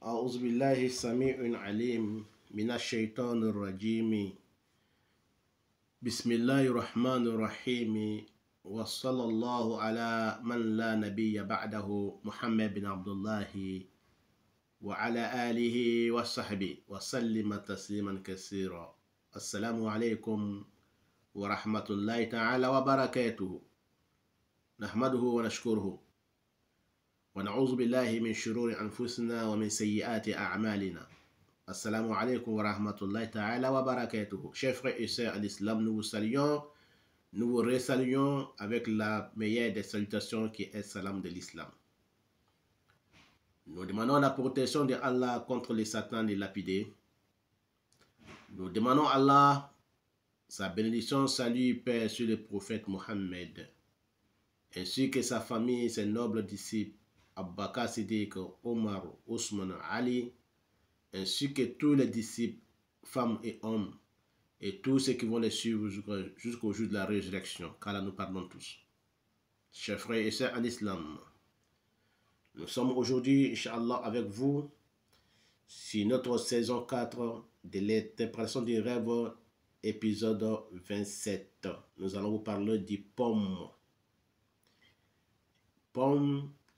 أعوذ بالله السميع العليم من الشيطان الرجيم بسم الله الرحمن الرحيم وصلى الله على من لا نبي بعده محمد بن عبد الله وعلى آله وصحبه وسلم تسليما كثيرا. السلام عليكم ورحمة الله تعالى وبركاته. نحمده ونشكره ونعوذ بالله من شرور أنفسنا ومن سيئات أعمالنا. Assalamu alaikum wa rahmatullahi ta'ala wa barakatuh. Chers frères et sœurs en islam, nous vous saluons, nous vous resaluons avec la meilleure des salutations qui est salam de l'islam. Nous demandons la protection de Allah contre les satans et lapidés. Nous demandons à Allah sa bénédiction, salut, paix sur le prophète Mohammed, ainsi que sa famille, ses nobles disciples, Abu Bakr Siddiq, Omar, Ousmane, Ali, ainsi que tous les disciples, femmes et hommes, et tous ceux qui vont les suivre jusqu'au jour de la résurrection, qu'Allah nous pardonne tous. Chers frères et sœurs en islam, nous sommes aujourd'hui, Inch'Allah, avec vous, sur notre saison 4 de l'interprétation du rêve, épisode 27. Nous allons vous parler du pomme.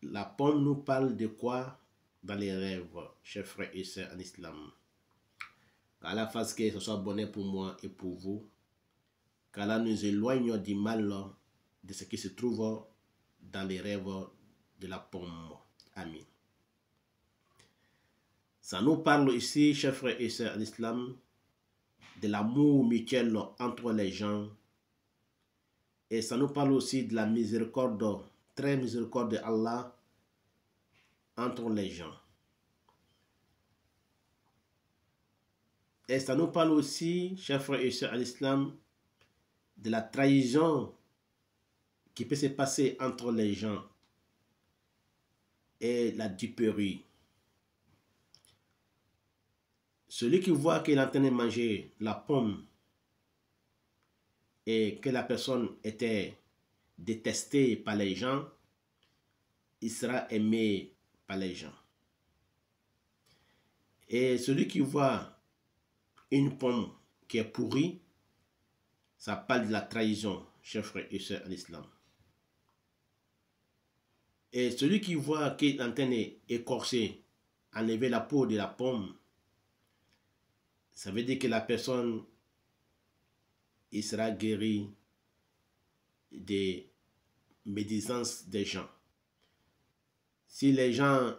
La pomme nous parle de quoi dans les rêves, chers frères et sœurs en islam? Qu'Allah fasse que ce soit bonheur pour moi et pour vous. Qu'Allah nous éloigne du mal de ce qui se trouve dans les rêves de la pomme. Amen. Ça nous parle ici, chers frères et sœurs en islam, de l'amour mutuel entre les gens. Et ça nous parle aussi de la miséricorde, très miséricorde d'Allah entre les gens. Et ça nous parle aussi, chers frères et sœurs en islam, de la trahison qui peut se passer entre les gens et la duperie. Celui qui voit qu'il est en train de manger la pomme et que la personne était détestée par les gens, il sera aimé par les gens. Et celui qui voit une pomme qui est pourrie, ça parle de la trahison, chers frères et sœurs en islam. Et celui qui voit qu'il est en train d'écorcer, enlever la peau de la pomme, ça veut dire que la personne, il sera guéri des médisances des gens. Si les gens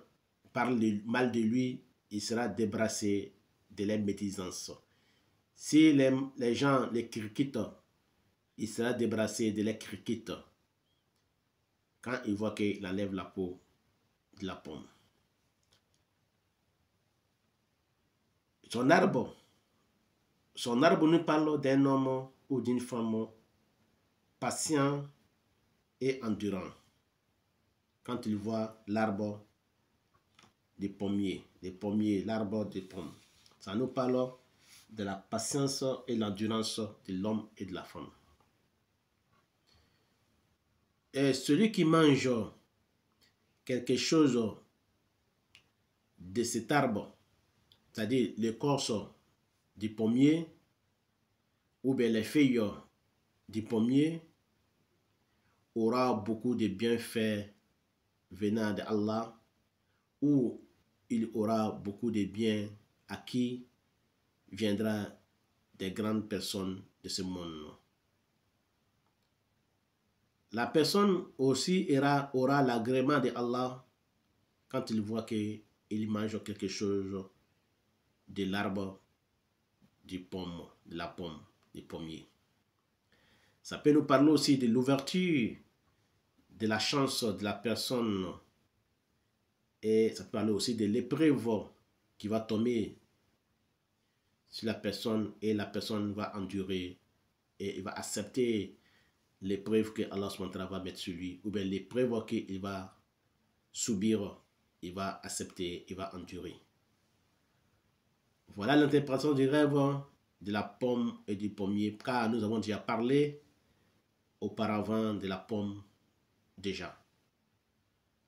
parlent mal de lui, il sera débarrassé de la médisance. Si les gens les critiquent, il sera débarrassé de la critique quand il voit qu'il enlève la peau de la pomme. Son arbre nous parle d'un homme ou d'une femme patient et endurant. Quand il voit l'arbre des pommiers, l'arbre des pommes, ça nous parle de la patience et l'endurance de l'homme et de la femme. Et celui qui mange quelque chose de cet arbre, c'est-à-dire l'écorce du pommier ou bien les feuilles du pommier, aura beaucoup de bienfaits venant d'Allah, ou il aura beaucoup de biens à qui viendra des grandes personnes de ce monde. La personne aussi aura l'agrément d'Allah quand il voit qu'il mange quelque chose de l'arbre de la pomme, du pommier. Ça peut nous parler aussi de l'ouverture de la chance de la personne, et ça peut parler aussi de l'épreuve qui va tomber sur la personne, et la personne va endurer et il va accepter l'épreuve que Allah va mettre sur lui, ou bien l'épreuve qu'il va subir, il va accepter, il va endurer. Voilà l'interprétation du rêve de la pomme et du pommier, car nous avons déjà parlé auparavant de la pomme déjà.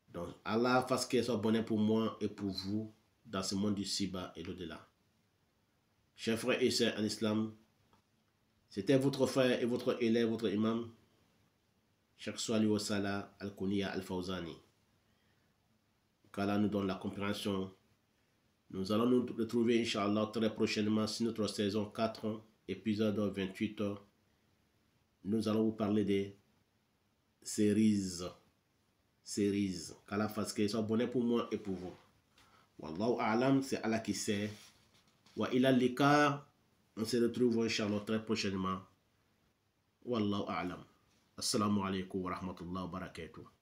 Donc Allah fasse qu'elle soit bonne pour moi et pour vous dans ce monde ici-bas et l'au-delà. Chers frères et sœurs en islam, c'était votre frère et votre élève, votre imam, Cheikh Swali Salah Al-Kounia Al-Fawzani. Qu'Allah nous donne la compréhension. Nous allons nous retrouver, Inch'Allah, très prochainement sur notre saison 4, épisode 28. Nous allons vous parler des séries. Qu'Allah fasse qu'elle soit bonne pour moi et pour vous. Wallahu a'lam, c'est Allah qui sait. Wa ila lika, on se retrouve, Inch'Allah, très prochainement. Wallahu a'lam. Assalamu alaikum wa rahmatullahi wa barakatuh.